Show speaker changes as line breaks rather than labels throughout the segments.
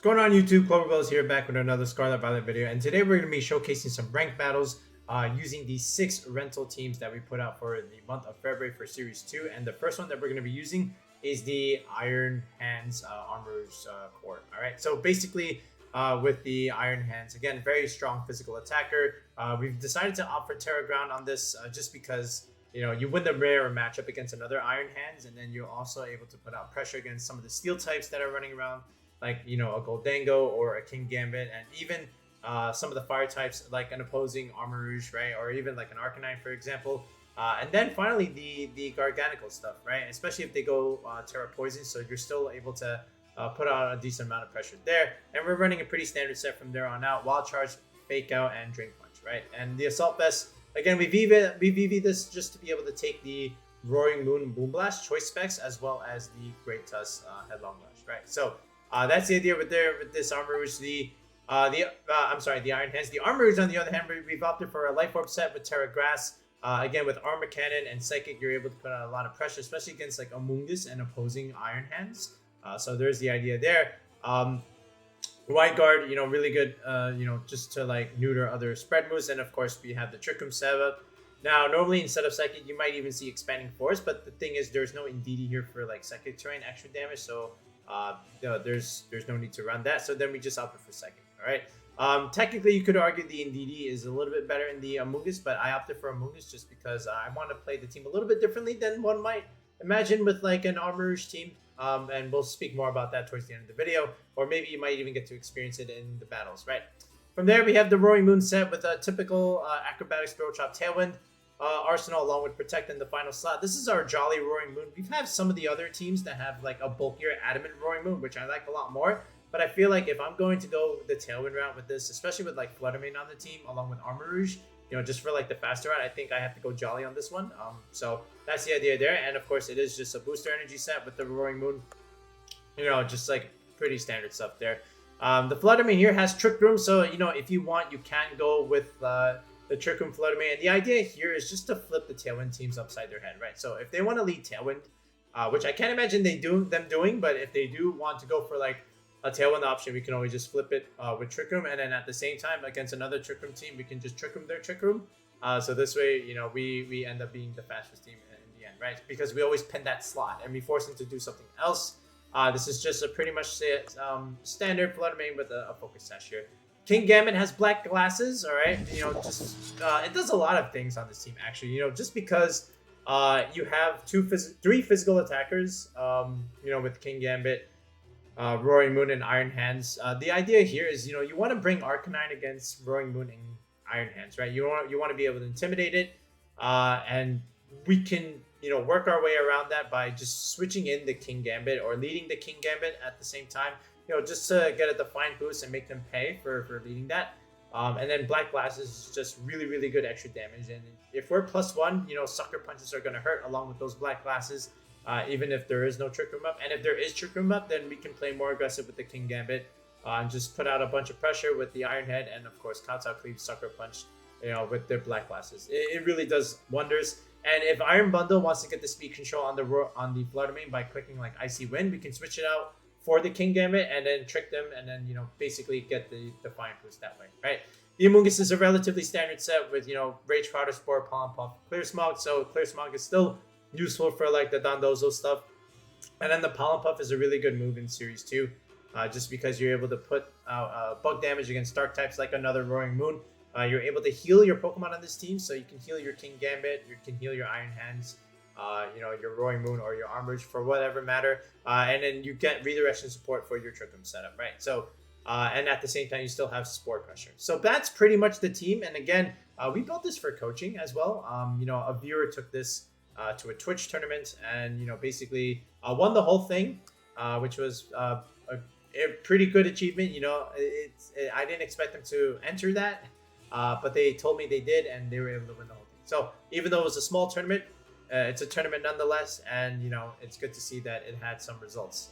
What's going on YouTube? Cloverbells here, back with another Scarlet Violet video, and today we're going to be showcasing some ranked battles using the 6 rental teams that we put out for the month of February for Series 2. And the first one that we're going to be using is the Iron Hands Armarouge core. Alright, so basically with the Iron Hands, again, very strong physical attacker. We've decided to opt for TERA ground on this just because you win the rare matchup against another Iron Hands, and then you're also able to put out pressure against some of the steel types that are running around, like a Goldango or a Kingambit, and even some of the fire types like an opposing Armarouge, right? Or even like an Arcanine, for example. And then finally the Garganical stuff, right? Especially if they go Terra Poison, so you're still able to put out a decent amount of pressure there. And we're running a pretty standard set from there on out: Wild Charge, Fake Out, and Drain Punch, right? And the Assault Vest, again, we VV this just to be able to take the Roaring Moon Boom Blast choice specs, as well as the Great Tusk Headlong Rush, right? So that's the idea with this Armarouge. The Iron Hands. The Armarouge, on the other hand, we've opted for a Life Orb set with Terra Grass. Again, with Armor Cannon and Psychic, you're able to put out a lot of pressure, especially against like Amoongus and opposing Iron Hands. So there's the idea there. Wide Guard, really good, just to like neuter other spread moves. And of course, we have the Trick Room setup. Now, normally instead of Psychic, you might even see Expanding Force, but the thing is, there's no Indeedee here for like Psychic terrain extra damage, so there's no need to run that. So then we just opted for Psychic. All right. Technically, you could argue the Indeedee is a little bit better in the Amoongus, but I opted for Amoongus just because I want to play the team a little bit differently than one might imagine with like an Armarouge team. And we'll speak more about that towards the end of the video, or maybe you might even get to experience it in the battles, right? From there, we have the Roaring Moon set with a typical Acrobatics, Throw Chop, Tailwind, Arsenal, along with Protect in the final slot. This is our Jolly Roaring Moon. We've had some of the other teams that have like a bulkier Adamant Roaring Moon, which I like a lot more. But I feel like if I'm going to go the Tailwind route with this, especially with like fluttermane on the team, along with Armarouge, just for like the faster route, I think I have to go Jolly on this one. So that's the idea there. And of course, it is just a booster energy set with the Roaring Moon. Just like pretty standard stuff there. The fluttermane here has Trick Room, so if you want, you can go with the Trick Room fluttermane. And the idea here is just to flip the Tailwind teams upside their head, right? So if they want to lead Tailwind, which I can't imagine them doing, but if they do want to go for like a Tailwind option, we can always just flip it with Trick Room, and then at the same time against another Trick Room team, we can just Trick Room their Trick Room. So this way, we end up being the fastest team in the end, right? Because we always pin that slot and we force them to do something else. This is just a pretty much standard fluttermane with a focus sash here. Kingambit has black glasses, all right? It does a lot of things on this team, actually. Just because you have 3 physical attackers, with Kingambit, Roaring Moon, and Iron Hands. The idea here is, you want to bring Arcanine against Roaring Moon and Iron Hands, right? You want to be able to intimidate it, and we can work our way around that by just switching in the Kingambit or leading the Kingambit at the same time, just to get a defined boost and make them pay for leading that. And then Black Glasses is just really, really good extra damage. And if we're +1, Sucker Punches are going to hurt along with those Black Glasses, even if there is no Trick Room up. And if there is Trick Room up, then we can play more aggressive with the Kingambit and just put out a bunch of pressure with the Iron Head and, of course, Kowtow Cleave, Sucker Punch, with their Black Glasses. It really does wonders. And if Iron Bundle wants to get the speed control on the fluttermane by clicking like Icy Wind, we can switch it out for the Kingambit and then trick them and then basically get the Defiant boost that way, right? The Amoongus is a relatively standard set with Rage Powder, Spore, Pollen Puff, Clear Smog. So Clear Smog is still useful for like the Dondozo stuff. And then the Pollen Puff is a really good move in Series 2, just because you're able to put out bug damage against dark types like another Roaring Moon. You're able to heal your Pokemon on this team, so you can heal your Kingambit, you can heal your Iron Hands, your Roaring Moon or your Armarouge for whatever matter, and then you get redirection support for your Trick Room setup, right? So, and at the same time, you still have Spore Crusher. So that's pretty much the team. And again, we built this for coaching as well. A viewer took this to a Twitch tournament and basically won the whole thing, which was a pretty good achievement. I didn't expect them to enter that. But they told me they did, and they were able to win the whole thing. So even though it was a small tournament, it's a tournament nonetheless, and it's good to see that it had some results.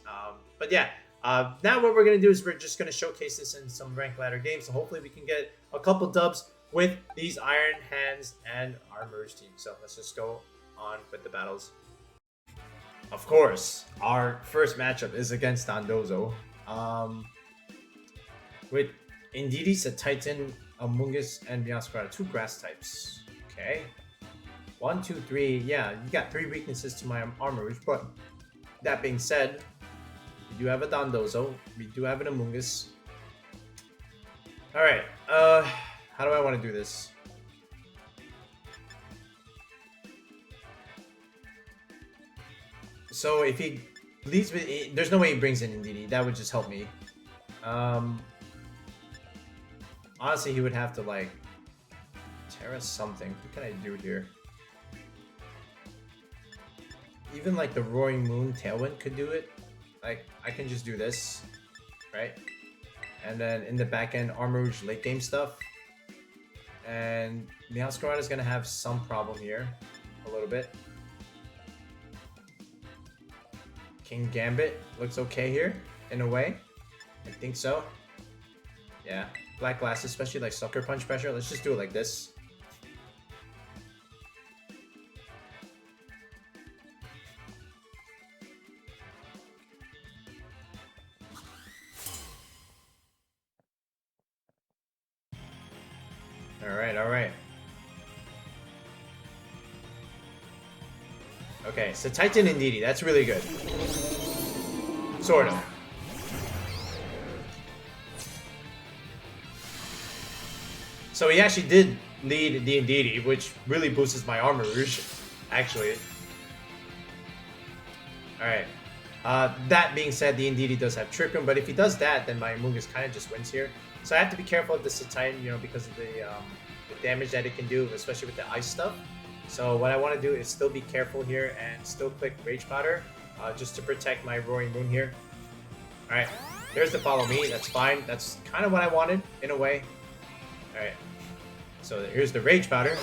But yeah, now what we're gonna do is we're just gonna showcase this in some ranked ladder games. So hopefully we can get a couple dubs with these Iron Hands and Armarouge teams. So let's just go on with the battles. Of course, our first matchup is against Dondozo. with Indeedee, Cetitan, Amoongus, and Meowscarada, 2 grass types. Okay. 1, 2, 3. Yeah, you got 3 weaknesses to my Armarouge, but that being said, we do have a Dondozo. We do have an Amoongus. Alright, how do I want to do this? So if he leads with, there's no way he brings in Indeedee. That would just help me. Honestly, he would have to like TERA something. What can I do here? Even like the Roaring Moon Tailwind could do it. Like I can just do this, right? And then in the back end, Armarouge late game stuff. And Meowscarada is gonna have some problem here, a little bit. Kingambit looks okay here, in a way. I think so. Yeah, Black Glass, especially like Sucker Punch pressure. Let's just do it like this. Alright. Okay, so Titan Indeedee, that's really good. Sort of. So he actually did lead the Indeedee, which really boosts my Armarouge, actually. Alright. That being said, the Indeedee does have Trick Room, but if he does that, then my Amoongus kind of just wins here. So I have to be careful of the Cetitan, you know, because of the damage that it can do, especially with the ice stuff. So what I want to do is still be careful here and still click Rage Powder, just to protect my Roaring Moon here. Alright, there's the Follow Me, that's fine. That's kind of what I wanted, in a way. Alright, so here's the Rage Powder.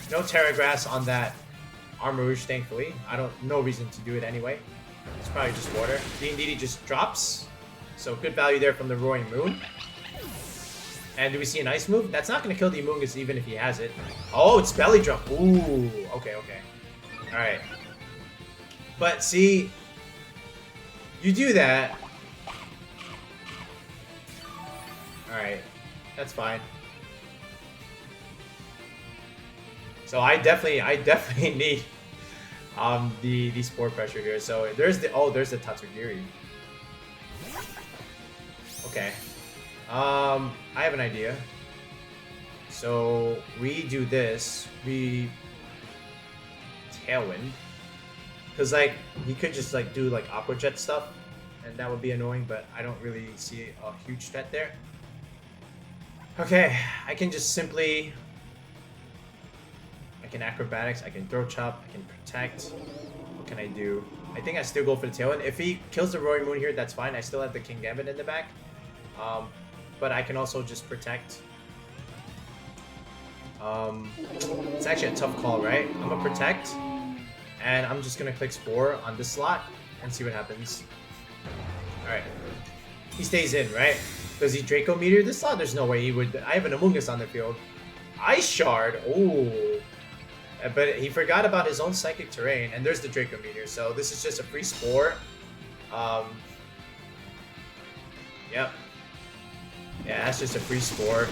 No Terra Grass on that Armarouge, thankfully. No reason to do it anyway. It's probably just water. The Indeedee just drops. So good value there from the Roaring Moon. And do we see an ice move? That's not going to kill the Amoongus even if he has it. Oh, it's Belly Drum. Ooh, okay. Alright. But see, you do that. Alright, that's fine. So I definitely need the spore pressure here. So there's the Tatsugiri. Okay. I have an idea. So we do this. We Tailwind, because like he could just like do like Aqua Jet stuff, and that would be annoying. But I don't really see a huge threat there. Okay, I can just simply. I can Acrobatics. I can Throat Chop. I can Protect. What can I do? I think I still go for the Tailwind. If he kills the Roaring Moon here, that's fine. I still have the Kingambit in the back. But I can also just protect. It's actually a tough call, right? I'm gonna protect, and I'm just gonna click Spore on this slot and see what happens. Alright. He stays in, right? Does he Draco Meteor this slot? There's no way he would. I have an Amoongus on the field. Ice Shard! Ooh. But he forgot about his own Psychic Terrain, and there's the Draco Meteor, so this is just a free Spore. Yep. Yeah, that's just a free Spore.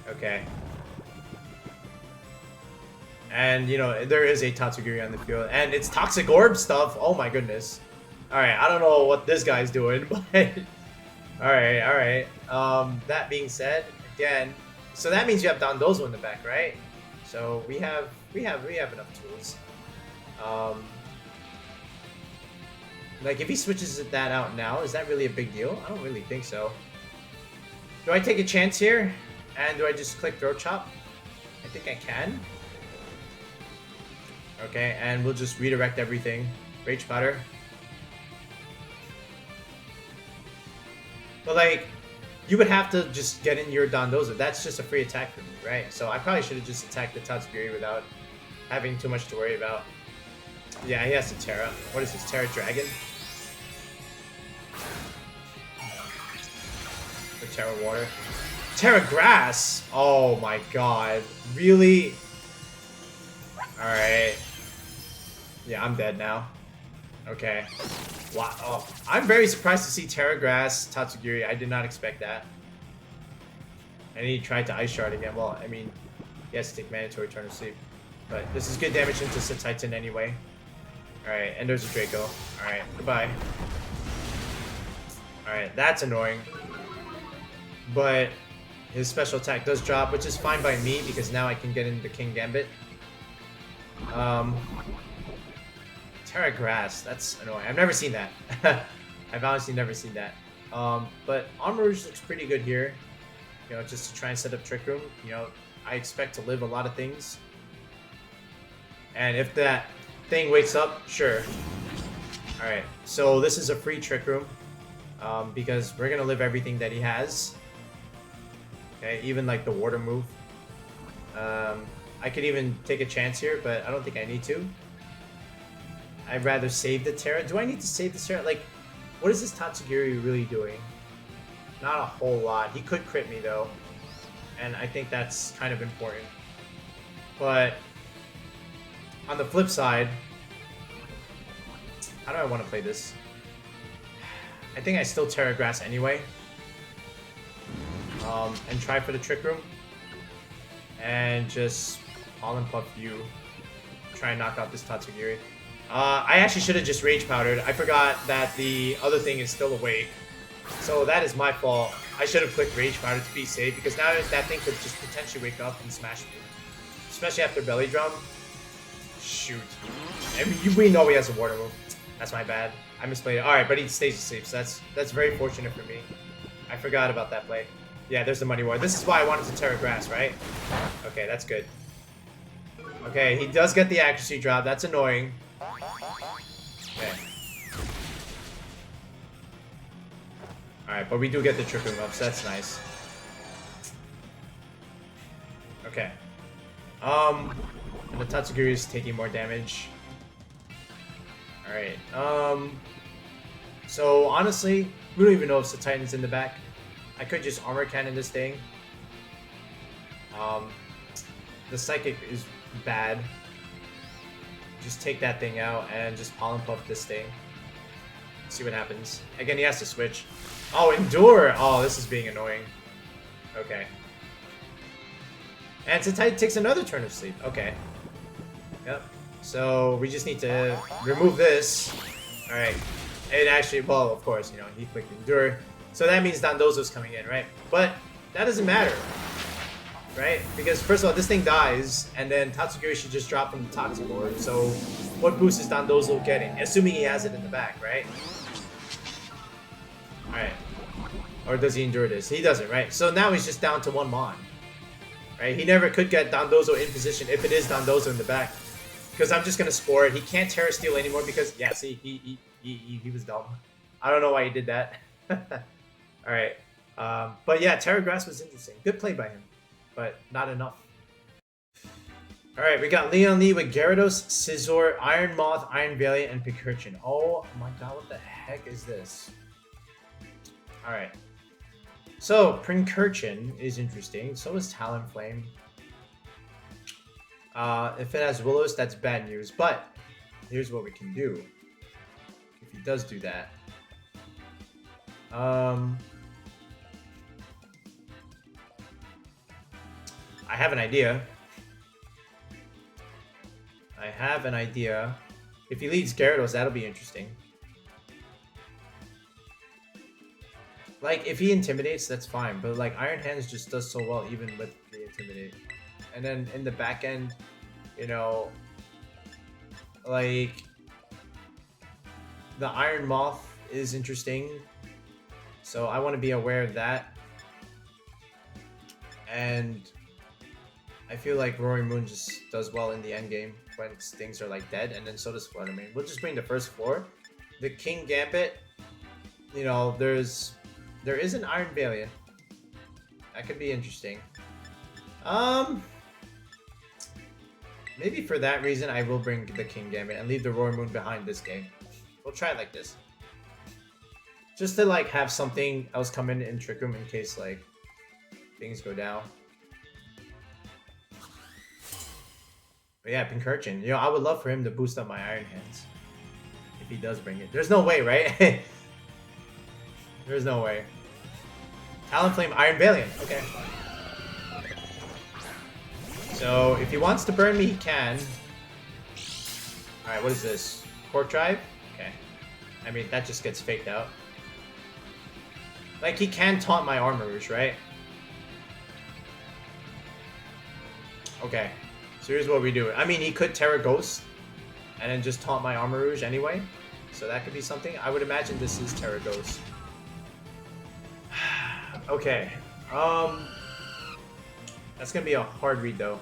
Okay. And, you know, there is a Tatsugiri on the field. And it's Toxic Orb stuff. Oh my goodness. Alright, I don't know what this guy's doing, but... Alright. That being said, again... So that means you have Dondozo in the back, right? So we have enough tools. Like, if he switches that out now, is that really a big deal? I don't really think so. Do I take a chance here? And do I just click Throat Chop? I think I can. Okay, and we'll just redirect everything. Rage Powder. But like, you would have to just get in your Dondozo. That's just a free attack for me, right? So I probably should have just attacked the Tatsugiri without having too much to worry about. Yeah, he has to TERA. What is this, TERA Dragon? Or TERA Water? TERA Grass! Oh my god. Really? Alright. Yeah, I'm dead now. Okay. Wow. Oh, I'm very surprised to see TERA Grass Tatsugiri. I did not expect that. And he tried to Ice Shard again. Well, I mean, he has to take mandatory turn of sleep. But this is good damage into Cetitan anyway. Alright, and there's a Draco. Alright, goodbye. Alright, that's annoying. But his special attack does drop, which is fine by me because now I can get into Kingambit. TERA Grass, that's annoying. I've never seen that. I've honestly never seen that. But Armarouge looks pretty good here. You know, just to try and set up Trick Room. You know, I expect to live a lot of things. And if that thing wakes up, sure. Alright, so this is a free Trick Room. Because we're gonna live everything that he has. Okay, even like the water move. I could even take a chance here, but I don't think I need to. I'd rather save the TERA. Do I need to save the TERA? Like, what is this Tatsugiri really doing? Not a whole lot. He could crit me though. And I think that's kind of important. But on the flip side, how do I want to play this? I think I still TERA Grass anyway. And try for the Trick Room. And just Pollen Puff you. Try and knock out this Tatsugiri. I actually should have just Rage Powdered. I forgot that the other thing is still awake. So that is my fault. I should have clicked Rage Powder to be safe, because now that thing could just potentially wake up and smash me. Especially after Belly Drum. Shoot. I mean, we know he has a water move. That's my bad. I misplayed it. Alright, but he stays asleep, so that's very fortunate for me. I forgot about that play. Yeah, there's the Muddy War. This is why I wanted to TERA Grass, right? Okay, that's good. Okay, he does get the accuracy drop. That's annoying. Okay. Alright, but we do get the Trick Room up, so that's nice. Okay. And the Tatsugiri is taking more damage. Alright, so honestly, we don't even know if Cetitan's in the back. I could just Armor Cannon this thing. The Psychic is bad. Just take that thing out and just Pollen Puff this thing. See what happens. Again, he has to switch. Oh, Endure! Oh, this is being annoying. Okay. And Cetitan takes another turn of sleep. Okay. Yep. So, we just need to remove this. Alright. And actually, well, of course, you know, he clicked Endure. So that means Dondozo's coming in, right? But that doesn't matter. Right? Because first of all, this thing dies, and then Tatsugiri should just drop from the Toxic Orb. So, what boost is Dondozo getting? Assuming he has it in the back, right? Alright. Or does he endure this? He doesn't, right? So now he's just down to one Mon. Right? He never could get Dondozo in position if it is Dondozo in the back. Because I'm just going to Spore it. He can't Terra Steel anymore because, yeah, see, he was dumb. I don't know why he did that. Alright. But yeah, TERA Grass was interesting. Good play by him. But not enough. Alright, we got Leon Lee with Gyarados, Scizor, Iron Moth, Iron Valiant, and Pincurchin. Oh my god, what the heck is this? Alright. So, Pincurchin is interesting. So is Talonflame. If it has Willows, that's bad news. But, here's what we can do. If he does do that. I have an idea. If he leads Gyarados, that'll be interesting. Like, if he Intimidates, that's fine. But, like, Iron Hands just does so well even with the Intimidate. And then in the back end, you know, like, the Iron Moth is interesting. So I want to be aware of that. And I feel like Roaring Moon just does well in the end game when things are like dead, and then so does Fluttermane. We'll just bring the first four. The Kingambit, you know, there is an Iron Valiant. That could be interesting. Maybe for that reason I will bring the Kingambit and leave the Roaring Moon behind this game. We'll try it like this. Just to like have something else come in Trick Room in case like things go down. But yeah, Pincurchin. You know, I would love for him to boost up my Iron Hands. If he does bring it. There's no way, right? There's no way. Talonflame, Iron Valiant. Okay. So if he wants to burn me, he can. Alright, what is this? Cork Drive? Okay. I mean, that just gets faked out. Like, he can taunt my Armarouge, right? Okay. So here's what we do. I mean, he could Terra Ghost and then just taunt my Armarouge anyway. So that could be something. I would imagine this is Terra Ghost. Okay. That's gonna be a hard read though.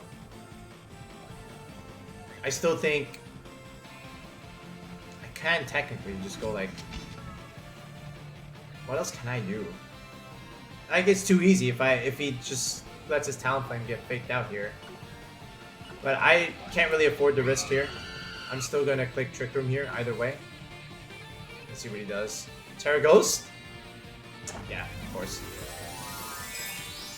I still think I can technically just go like, what else can I do? Like, it's too easy if he just lets his Talonflame get faked out here. But I can't really afford the risk here. I'm still gonna click Trick Room here either way. Let's see what he does. Terra Ghost? Yeah, of course.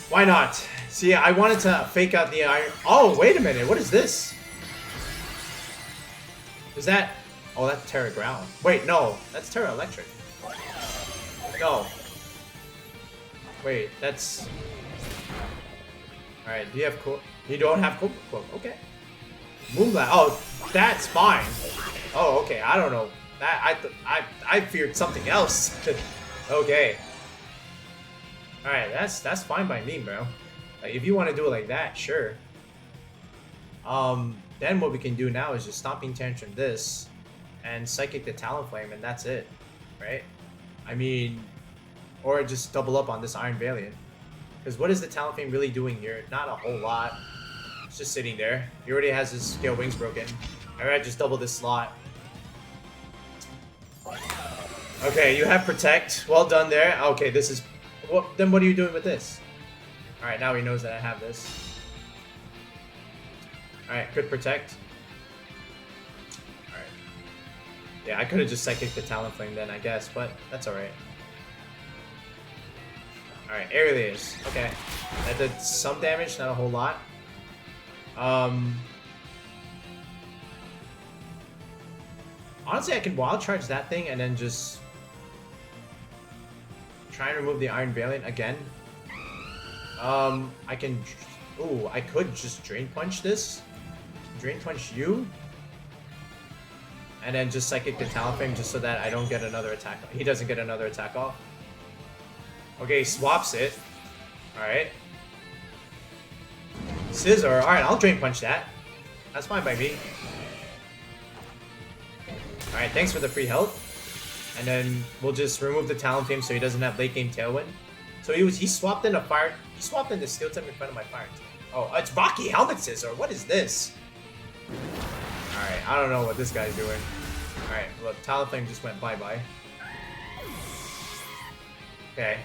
Why not? See, I wanted to fake out the iron. Oh, wait a minute. What is this? Is that... Oh, that's Terra Ground. Wait, no. That's Terra Electric. No. Wait, that's... Alright, do you have cool? You don't have cool? Okay. Moonlight. Oh, that's fine. Oh, okay. I don't know. That I feared something else. Okay. Alright, that's fine by me, bro. Like, if you want to do it like that, sure. Then what we can do now is just Stomping Tantrum this and Psychic the Talonflame, and that's it, right? I mean, or just double up on this Iron Valiant. Because what is the Talonflame really doing here? Not a whole lot. It's just sitting there. He already has his Scale Wings broken. Alright, just double this slot. Okay, you have Protect. Well done there. Okay, this is... Well, then what are you doing with this? Alright, now he knows that I have this. Alright, good Protect. Alright. Yeah, I could have just Psychic the Talonflame then, I guess, but that's alright. Alright, Aerials. Okay. That did some damage, not a whole lot. Honestly, I can Wild Charge that thing and then just try and remove the Iron Valiant again. I can... Ooh, I could just Drain Punch this. Drain Punch you. And then just Psychic the Talonflame just so that I don't get another attack. He doesn't get another attack off. Okay, he swaps it. Alright. Scizor. Alright, I'll Drain Punch that. That's fine by me. Alright, thanks for the free help. And then we'll just remove the Talonflame so he doesn't have late game Tailwind. So he swapped in a fire. He swapped in the Steel type in front of my fire type. Oh, it's Rocky Helmet Scizor. What is this? Alright, I don't know what this guy's doing. Alright, look, Talonflame just went bye-bye. Okay.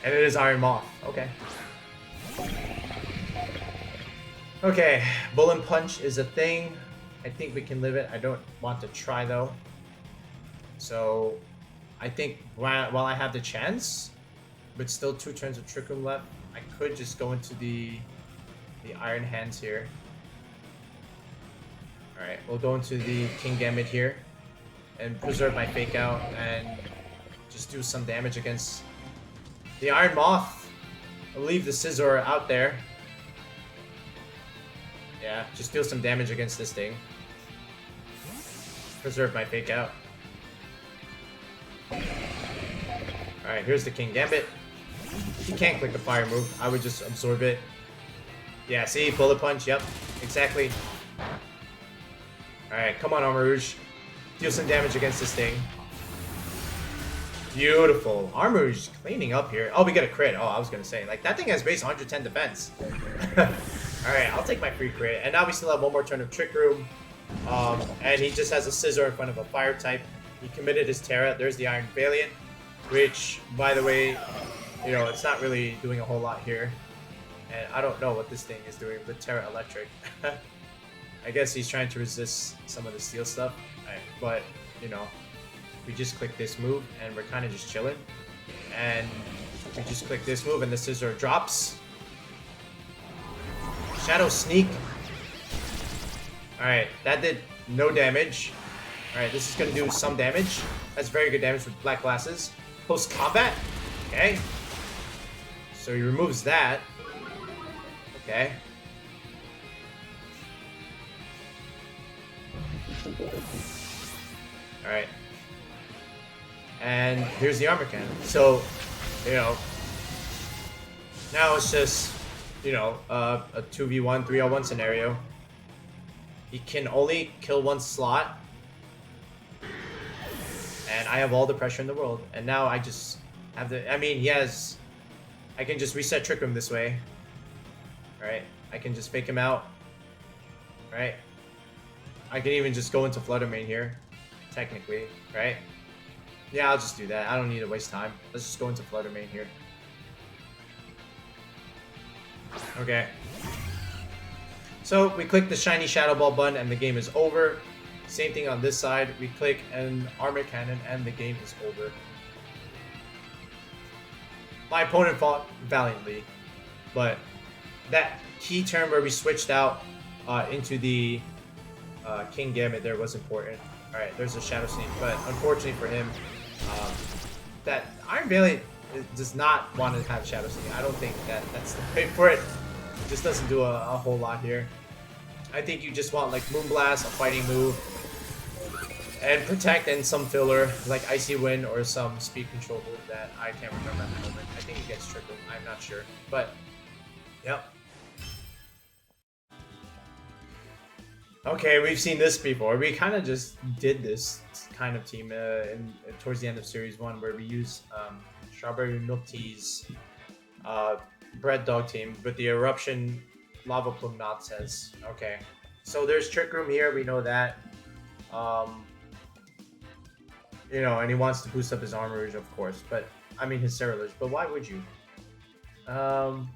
And it is Iron Moth. Okay. Okay, Bullet Punch is a thing. I think we can live it. I don't want to try though. So, I think while I have the chance, but still 2 turns of Trick Room left, I could just go into the Iron Hands here. Alright, we'll go into the Kingambit here and preserve my Fake Out and just do some damage against the Iron Moth. I'll leave the Scizor out there. Yeah, just deal some damage against this thing. Preserve my Fake Out. Alright, here's the Kingambit. He can't click the fire move. I would just absorb it. Yeah, see? Bullet Punch. Yep, exactly. Alright, come on, Armarouge. Deal some damage against this thing. Beautiful. Armarouge cleaning up here. Oh, we got a crit. Oh, I was going to say. Like, that thing has base 110 defense. Alright, I'll take my free crit. And now we still have one more turn of Trick Room. And he just has a Scizor in front of a fire type. He committed his Terra. There's the Iron Valiant. Which, by the way, you know, it's not really doing a whole lot here. And I don't know what this thing is doing with Terra Electric. I guess he's trying to resist some of the steel stuff. Right, but, you know, we just click this move and we're kind of just chilling. And we just click this move and the Scizor drops. Shadow Sneak. Alright, that did no damage. Alright, this is going to do some damage. That's very good damage with Black Glasses. Post Combat. Okay. So he removes that. Okay. Alright. And here's the armor cannon. So, you know, now it's just, you know, a 2v1, 3v1 scenario. He can only kill one slot. And I have all the pressure in the world. And now I just have the... I mean, he has... I can just reset Trick Room this way. Alright. I can just fake him out. Right? I can even just go into fluttermane here. Technically. Right? Yeah, I'll just do that. I don't need to waste time. Let's just go into fluttermane here. Okay. So we click the shiny Shadow Ball button and the game is over. Same thing on this side. We click an armor cannon and the game is over. My opponent fought valiantly, but that key turn where we switched out into the Kingambit there was important. Alright, there's a Shadow Sneak, but unfortunately for him, that Iron Valiant does not want to have Shadow Sneak. I don't think that's the way for it. It just doesn't do a whole lot here. I think you just want like Moonblast, a fighting move, and protect and some filler like Icy Wind or some speed control move that I can't remember at the moment. I think it gets trickled. I'm not sure, but yep. Okay, we've seen this before. We kind of just did this kind of team towards the end of Series 1 where we use Strawberry Milk Tea's Bread Dog team with the Eruption Lava Plume nonsense. Okay, so there's Trick Room here. We know that. You know, and he wants to boost up his Armarouge, of course. But, I mean, his Ceruledge. But why would you? And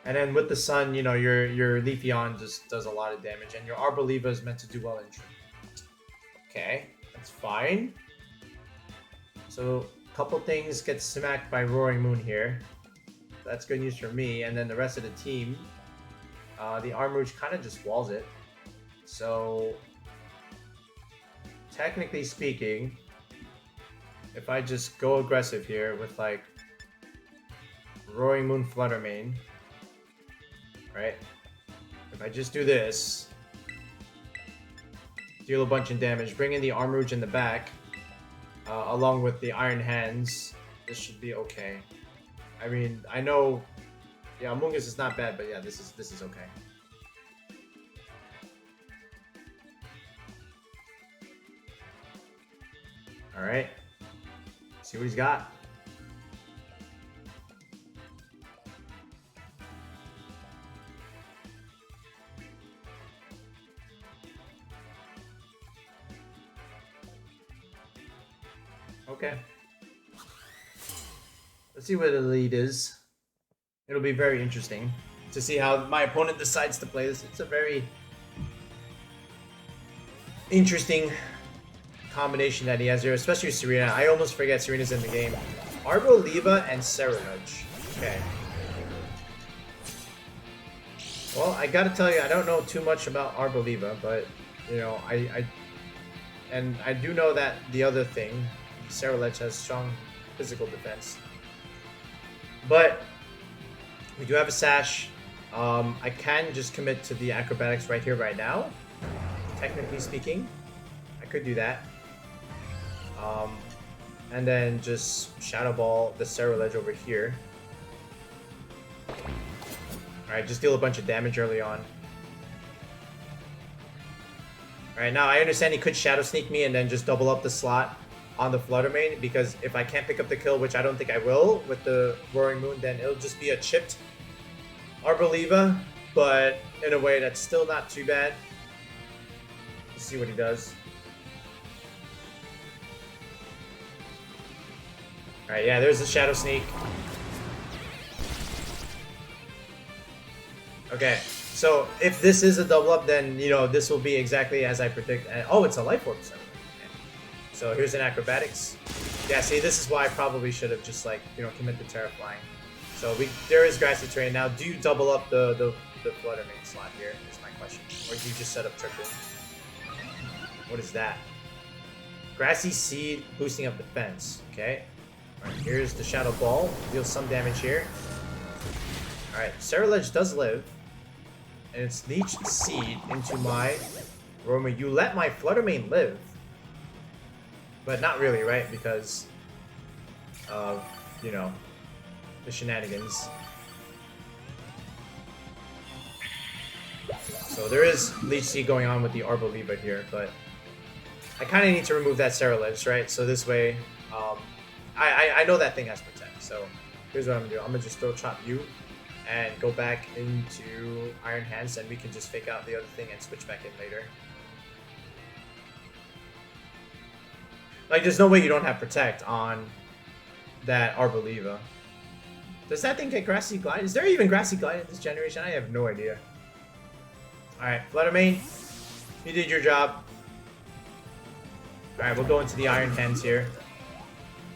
then with the Sun, you know, your Leafeon just does a lot of damage. And your Arboliva is meant to do well in Trick. Okay, that's fine. So, a couple things get smacked by Roaring Moon here. That's good news for me. And then the rest of the team, the Armarouge kind of just walls it. So, technically speaking, if I just go aggressive here with like Roaring Moon Fluttermane, right? If I just do this, deal a bunch of damage, bring in the Armarouge in the back, along with the Iron Hands, this should be okay. I mean, I know, yeah, Amoongus is not bad, but yeah, this is okay. All right, see what he's got. Okay. Let's see where the lead is. It'll be very interesting to see how my opponent decides to play this. It's a very interesting combination that he has here, especially with Tsareena. I almost forget Sereena's in the game. Arboliva and Ceruledge. Okay. Well, I gotta tell you, I don't know too much about Arboliva, but you know, I do know that the other thing, Ceruledge has strong physical defense. But we do have a Sash. I can just commit to the acrobatics right here, right now. Technically speaking, I could do that. And then just Shadow Ball the Ceruledge over here. Alright, just deal a bunch of damage early on. Alright, now I understand he could Shadow Sneak me and then just double up the slot on the Fluttermane, because if I can't pick up the kill, which I don't think I will with the Roaring Moon, then it'll just be a chipped Arboliva, but in a way that's still not too bad. Let's see what he does. Alright, yeah, there's the Shadow Sneak. Okay, so if this is a double up, then, you know, this will be exactly as I predict. Oh, it's a Life Orb. Okay. So here's an acrobatics. Yeah, see, this is why I probably should have just, like, you know, commit the TERA flying. So there is grassy terrain. Now, do you double up the Fluttermane slot here, is my question. Or do you just set up Trick Room? What is that? Grassy Seed boosting up defense. Okay. Alright, here's the Shadow Ball. Deals some damage here. Alright, Ceruledge does live. And it's leached Seed into my Roma. You let my Fluttermane live. But not really, right? Because of, you know, the shenanigans. So there is Leech Seed going on with the Arboliva here, but I kind of need to remove that Ceruledge, right? So this way, I know that thing has Protect. So here's what I'm gonna do. I'm gonna just throw Chop you and go back into Iron Hands, and we can just fake out the other thing and switch back in later. Like, there's no way you don't have Protect on that Arboliva. Does that thing get Grassy Glide? Is there even Grassy Glide in this generation? I have no idea. Alright, Fluttermane, you did your job. Alright, we'll go into the Iron Hands here.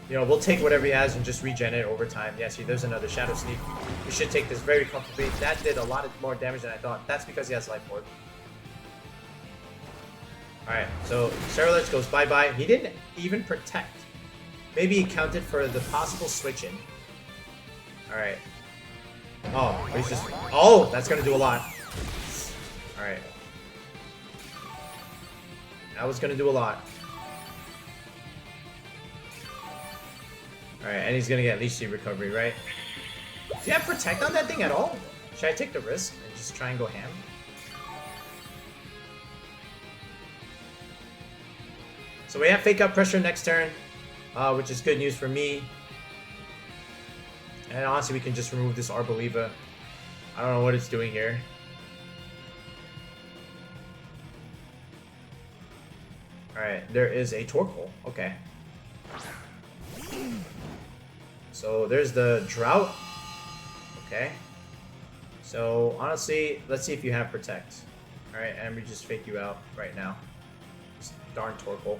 You know, we'll take whatever he has and just regen it over time. Yeah, see, there's another Shadow Sneak. We should take this very comfortably. That did a lot more damage than I thought. That's because he has Life Orb. Alright, so Ceruledge goes bye-bye. He didn't even Protect. Maybe he counted for the possible switch in. Alright. Oh, he's just... Oh, that's going to do a lot. Alright. That was going to do a lot. Alright, and he's going to get Leech Seed recovery, right? Do you have Protect on that thing at all? Should I take the risk and just try and go ham? So we have Fake Out Pressure next turn, which is good news for me. And honestly, we can just remove this Arboliva. I don't know what it's doing here. Alright, there is a Torkoal. Okay. So there's the Drought. Okay. So honestly, let's see if you have Protect. Alright, and we just fake you out right now. This darn Torkoal.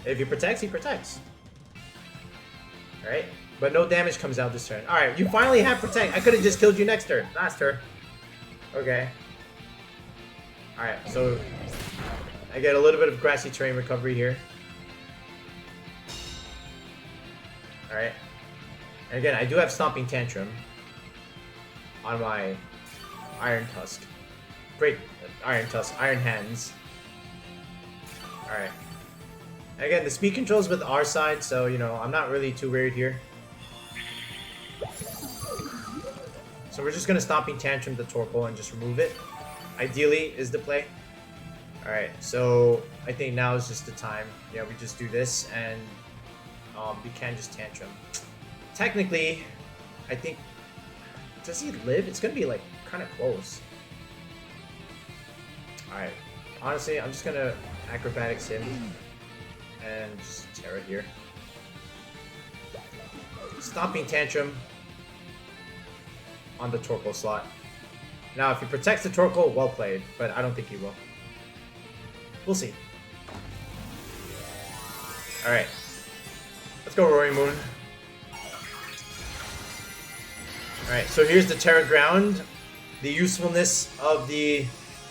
If he protects, he protects. Alright, but no damage comes out this turn. Alright, you finally have Protect. I could have just killed you next turn. Last turn. Okay. Alright, so I get a little bit of Grassy Terrain recovery here. Alright. And again, I do have Stomping Tantrum on my Iron Tusk. Great Iron Tusk, Iron Hands. Alright. Again, the speed control's with our side, so, you know, I'm not really too worried here. So we're just going to Stomping Tantrum the Torkoal and just remove it. Ideally is the play. Alright, so I think now is just the time. Yeah, we just do this, and we can just Tantrum. Technically, I think... Does he live? It's going to be, like, kind of close. Alright. Honestly, I'm just going to Acrobatics him. And just TERA here. Stomping Tantrum on the Torkoal slot. Now, if he protects the Torkoal, well played, but I don't think he will. We'll see. Alright. Let's go Roaring Moon. Alright, so here's the Terra Ground. The usefulness of the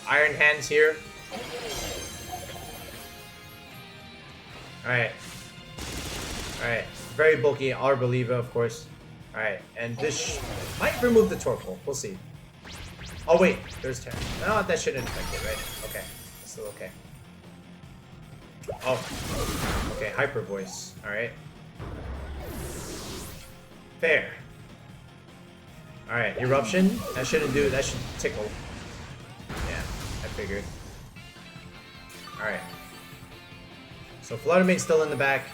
Iron Hands here. Alright. Alright. Very bulky Arboliva, of course. Alright, and this might remove the Torkoal. We'll see. Oh, wait. There's Terra. No, that shouldn't affect it, right? Okay. It's still okay. Oh. Okay, Hyper Voice. Alright. Fair. Alright, Eruption. That shouldn't do... That should tickle. Yeah, I figured. Alright. So Fluttermane's still in the back,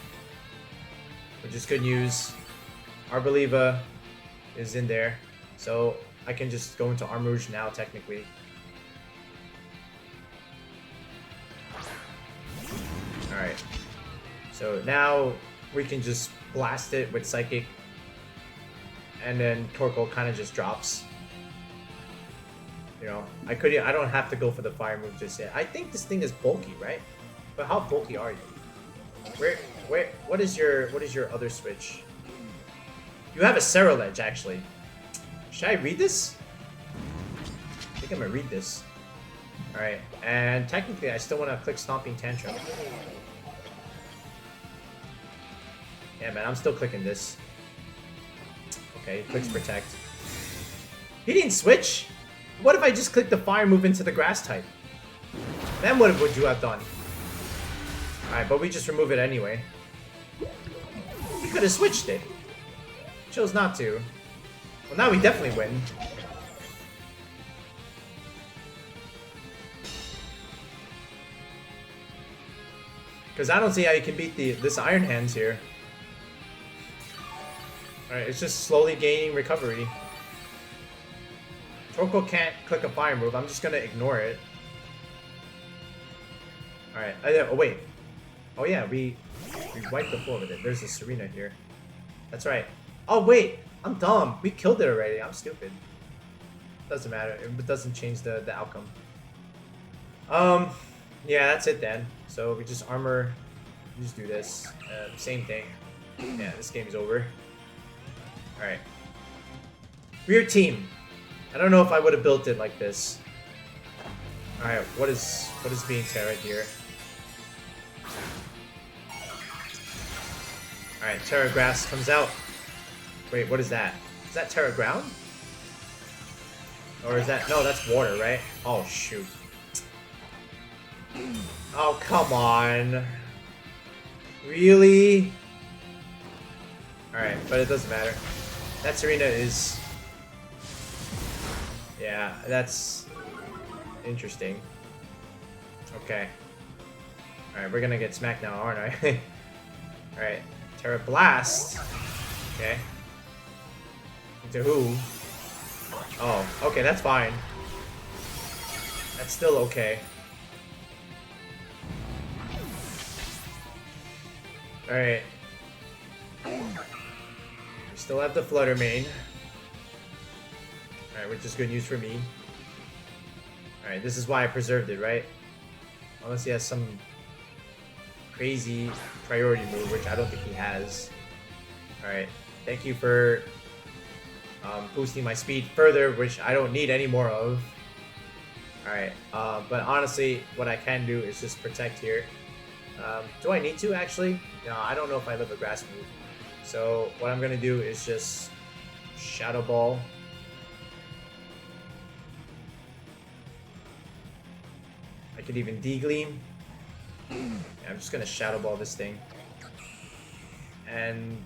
which is good news. Arboliva is in there, so I can just go into Armarouge now, technically. Alright. So now we can just blast it with Psychic, and then Torkoal kind of just drops. You know, I don't have to go for the fire move just yet. I think this thing is bulky, right? But how bulky are you? What is your other switch? You have a Ceruledge, actually. Should I read this? I think I'm gonna read this. Alright, and technically I still want to click Stomping Tantrum. Yeah, man, I'm still clicking this. Okay, he clicks protect. He didn't switch? What if I just clicked the fire move into the grass type? Then what would you have done? Alright, but we just remove it anyway. We could have switched it. Chose not to. Well, now we definitely win. Because I don't see how you can beat this Iron Hands here. Alright, it's just slowly gaining recovery. Torkoal can't click a fire move. I'm just going to ignore it. Alright. Oh, wait. Oh, yeah. We wiped the floor with it. There's a Tsareena here. That's right. Oh, wait. I'm dumb. We killed it already. I'm stupid. Doesn't matter. It doesn't change the outcome. Yeah, that's it then. So we just armor. We just do this. Same thing. Yeah, this game's over. Alright. Weird team. I don't know if I would have built it like this. Alright, what is being TERA here? Alright, TERA Grass comes out. Wait, what is that? Is that TERA Ground? Or is that... No, that's water, right? Oh, shoot. Oh, come on. Really? Alright, but it doesn't matter. That Tsareena is... Yeah, that's... interesting. Okay. Alright, we're gonna get smacked now, aren't I? Alright. TERA Blast. Okay. Into who? Oh, okay, that's fine. That's still okay. Alright. We still have the fluttermane. Alright, which is good news for me. Alright, this is why I preserved it, right? Unless he has some crazy priority move, which I don't think he has. Alright, thank you for boosting my speed further, which I don't need any more of. Alright, but honestly, what I can do is just protect here. Do I need to, actually? No, I don't know if I live a grass move. So, what I'm going to do is just Shadow Ball. I could even D-Gleam. Yeah, I'm just going to Shadow Ball this thing. And,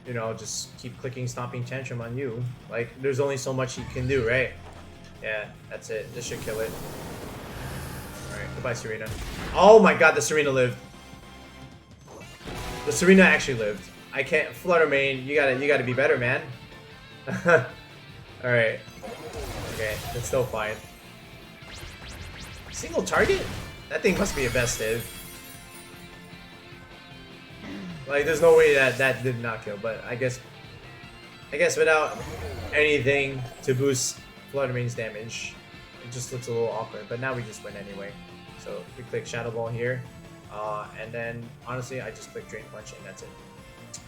you know, just keep clicking Stomping Tantrum on you. Like, there's only so much you can do, right? Yeah, that's it. This should kill it. Alright, goodbye, Tsareena. Oh my god, the Tsareena lived. The Tsareena actually lived. I can't... Fluttermane, you gotta be better, man. Alright. Okay, that's still fine. Single target? That thing must be a bestive. Like, there's no way that did not kill, but I guess without anything to boost Fluttermane's damage, it just looks a little awkward, but now we just win anyway. So we click Shadow Ball here, and then honestly I just click Drain Punch and that's it.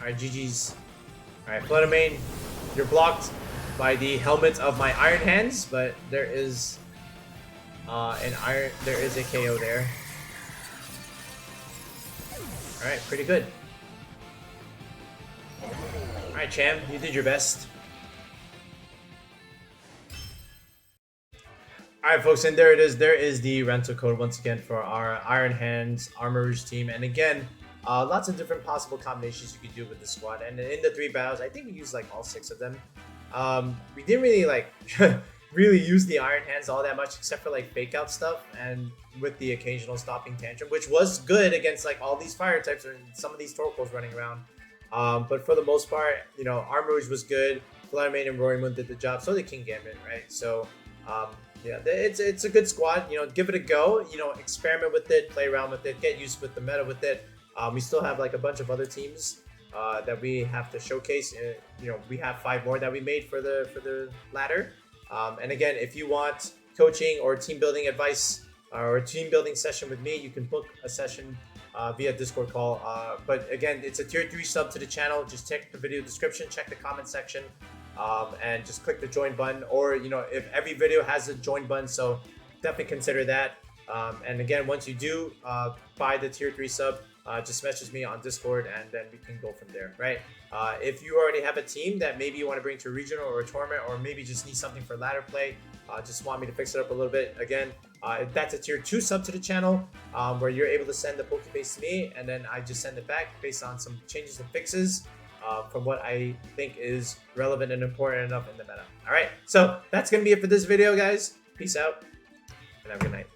Alright, GG's. Alright, Fluttermane, you're blocked by the helmet of my Iron Hands, but there is a KO there. Alright, pretty good. Alright, Cham, you did your best. Alright, folks, and there it is. There is the rental code once again for our Iron Hands Armarouge team. And again, lots of different possible combinations you could do with the squad. And in the 3 battles, I think we used like all 6 of them. We didn't really like really use the Iron Hands all that much, except for like fake out stuff and with the occasional Stomping Tantrum, which was good against like all these fire types and some of these Torkoals running around. But for the most part, you know, Armarouge was good. Fluttermane and roaringmoon did the job. So did Kingambit, right? So yeah, it's a good squad. You know, give it a go. You know, experiment with it, play around with it, get used with the meta with it. We still have like a bunch of other teams that we have to showcase. You know, we have 5 more that we made for the ladder. And again, if you want coaching or team building advice or a team building session with me, you can book a session via Discord call. But again, it's a tier 3 sub to the channel. Just check the video description, check the comment section. And just click the join button, or you know, if every video has a join button, so definitely consider that. And again, once you do buy the tier 3 sub, just message me on Discord, and then we can go from there, right? If you already have a team that maybe you want to bring to a regional or a tournament, or maybe just need something for ladder play, just want me to fix it up a little bit, again, that's a tier 2 sub to the channel, where you're able to send the Pokebase to me, and then I just send it back based on some changes and fixes from what I think is relevant and important enough in the meta. All right, so that's going to be it for this video, guys. Peace out, and have a good night.